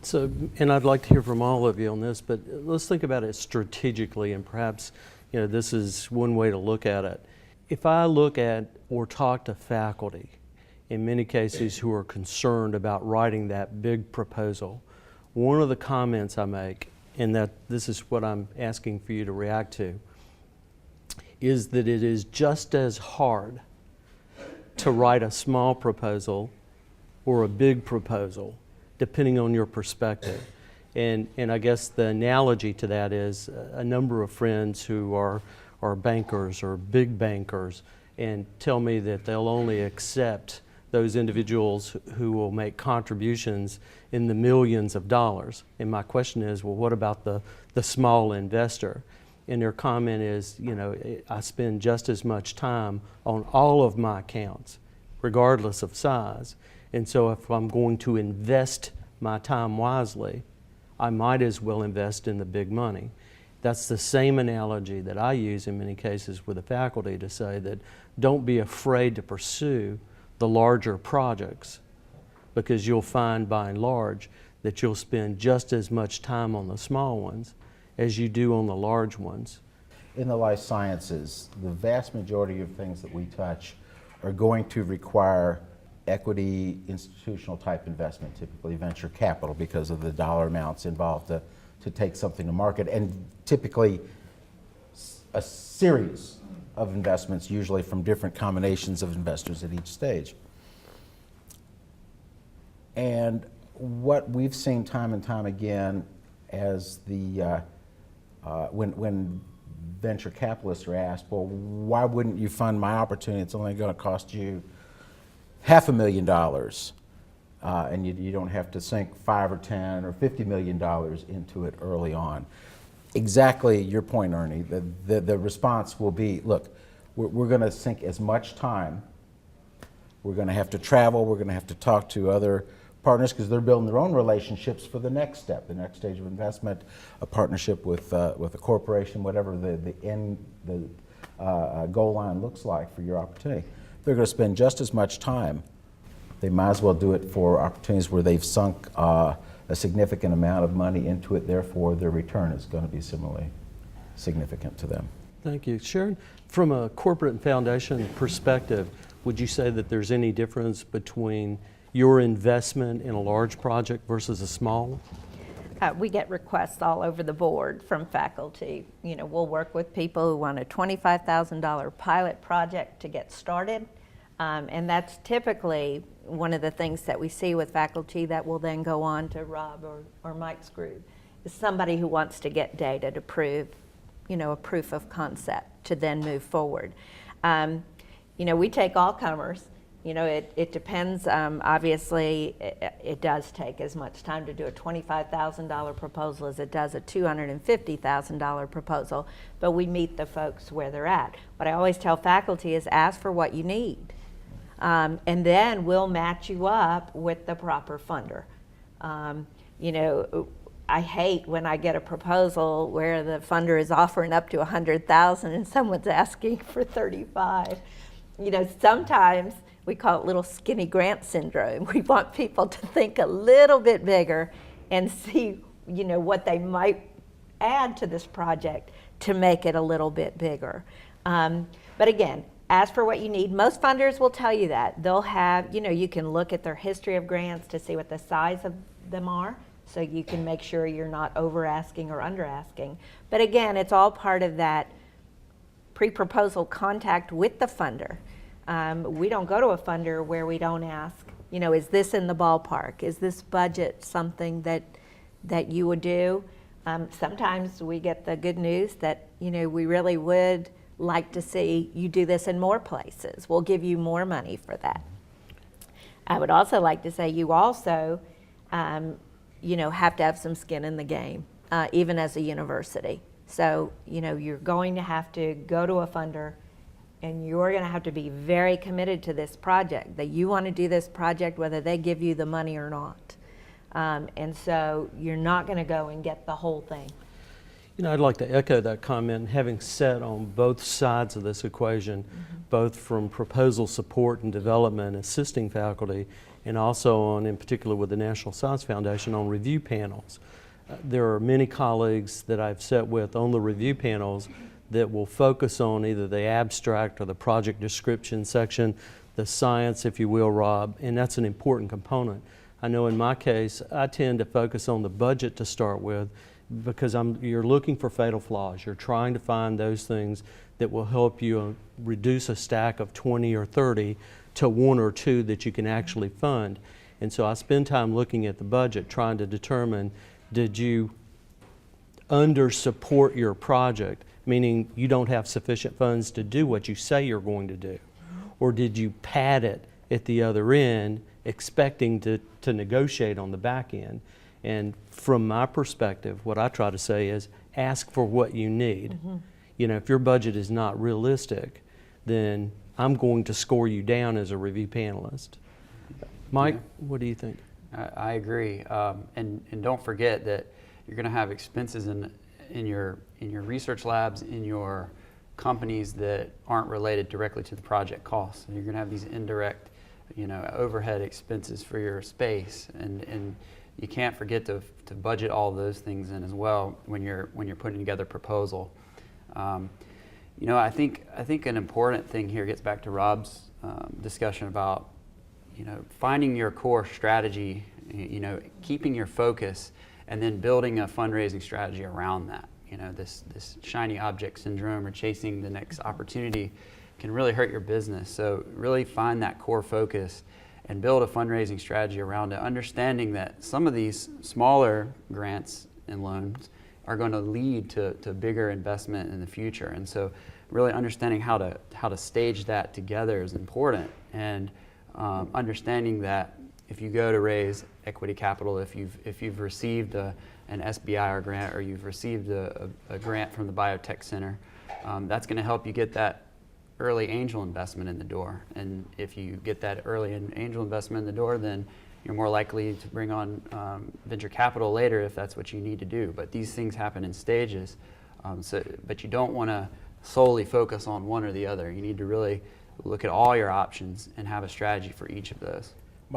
So, and I'd like to hear from all of you on this, but let's think about it strategically, and perhaps, this is one way to look at it. If I look at or talk to faculty, in many cases who are concerned about writing that big proposal, one of the comments I make, and that this is what I'm asking for you to react to, is that it is just as hard to write a small proposal or a big proposal, depending on your perspective. And I guess the analogy to that is a number of friends who are bankers or big bankers and tell me that they'll only accept those individuals who will make contributions in the millions of dollars. And my question is, well, what about the small investor? And their comment is, I spend just as much time on all of my accounts, regardless of size. And so if I'm going to invest my time wisely, I might as well invest in the big money. That's the same analogy that I use in many cases with the faculty to say that don't be afraid to pursue the larger projects, because you'll find by and large that you'll spend just as much time on the small ones as you do on the large ones. In the life sciences, the vast majority of things that we touch are going to require equity, institutional type investment, typically venture capital, because of the dollar amounts involved to take something to market, and typically a series of investments, usually from different combinations of investors at each stage. And what we've seen time and time again as when venture capitalists are asked, well, why wouldn't you fund my opportunity? It's only going to cost you $500,000, and you don't have to sink $5 or $10 or $50 million into it early on. Exactly your point, Ernie. The response will be, look, we're going to sink as much time. We're going to have to travel. We're going to have to talk to other partners because they're building their own relationships for the next step, the next stage of investment, a partnership with a corporation, whatever the goal line looks like for your opportunity. They're going to spend just as much time. They might as well do it for opportunities where they've sunk a significant amount of money into it, therefore their return is going to be similarly significant to them. Thank you. Sharon, from a corporate and foundation perspective, would you say that there's any difference between your investment in a large project versus a small? We get requests all over the board from faculty. We'll work with people who want a $25,000 pilot project to get started. And that's typically one of the things that we see with faculty that will then go on to Rob or Mike's group, is somebody who wants to get data to prove, a proof of concept to then move forward. We take all comers. It depends. Obviously, it does take as much time to do a $25,000 proposal as it does a $250,000 proposal, but we meet the folks where they're at. What I always tell faculty is ask for what you need, and then we'll match you up with the proper funder. I hate when I get a proposal where the funder is offering up to $100,000 and someone's asking for 35. Sometimes we call it little skinny grant syndrome. We want people to think a little bit bigger and see, what they might add to this project to make it a little bit bigger. But again, ask for what you need. Most funders will tell you that. They'll have, you can look at their history of grants to see what the size of them are, so you can make sure you're not over asking or under asking. But again, it's all part of that pre-proposal contact with the funder. We don't go to a funder where we don't ask, is this in the ballpark? Is this budget something that you would do? Sometimes we get the good news that, we really would like to see you do this in more places. We'll give you more money for that. I would also like to say you also, have to have some skin in the game, even as a university. So, you're going to have to go to a funder, and you're going to have to be very committed to this project, that you want to do this project whether they give you the money or not. And so you're not going to go and get the whole thing. I'd like to echo that comment, having sat on both sides of this equation, both from proposal support and development, assisting faculty, and also on, in particular with the National Science Foundation, on review panels. There are many colleagues that I've sat with on the review panels that will focus on either the abstract or the project description section, the science, if you will, Rob, and that's an important component. I know in my case, I tend to focus on the budget to start with because you're looking for fatal flaws. You're trying to find those things that will help you reduce a stack of 20 or 30 to 1 or 2 that you can actually fund. And so I spend time looking at the budget, trying to determine, did you under support your project, meaning you don't have sufficient funds to do what you say you're going to do? Or did you pad it at the other end, expecting to negotiate on the back end? And from my perspective, what I try to say is ask for what you need. If your budget is not realistic, then I'm going to score you down as a review panelist. Mike, what do you think? I agree, and don't forget that you're going to have expenses in your research labs, in your companies that aren't related directly to the project costs. And you're going to have these indirect, overhead expenses for your space, and you can't forget to budget all those things in as well when you're putting together a proposal. I think an important thing here gets back to Rob's discussion about finding your core strategy, keeping your focus, and then building a fundraising strategy around that. This shiny object syndrome or chasing the next opportunity can really hurt your business. So really find that core focus and build a fundraising strategy around it, understanding that some of these smaller grants and loans are going to lead to bigger investment in the future. And so really understanding how to stage that together is important, and understanding that if you go to raise equity capital, if you've received an SBIR grant, or you've received a grant from the Biotech Center, that's going to help you get that early angel investment in the door. And if you get that early angel investment in the door, then you're more likely to bring on venture capital later if that's what you need to do. But these things happen in stages. But you don't want to solely focus on one or the other. You need to really look at all your options and have a strategy for each of those.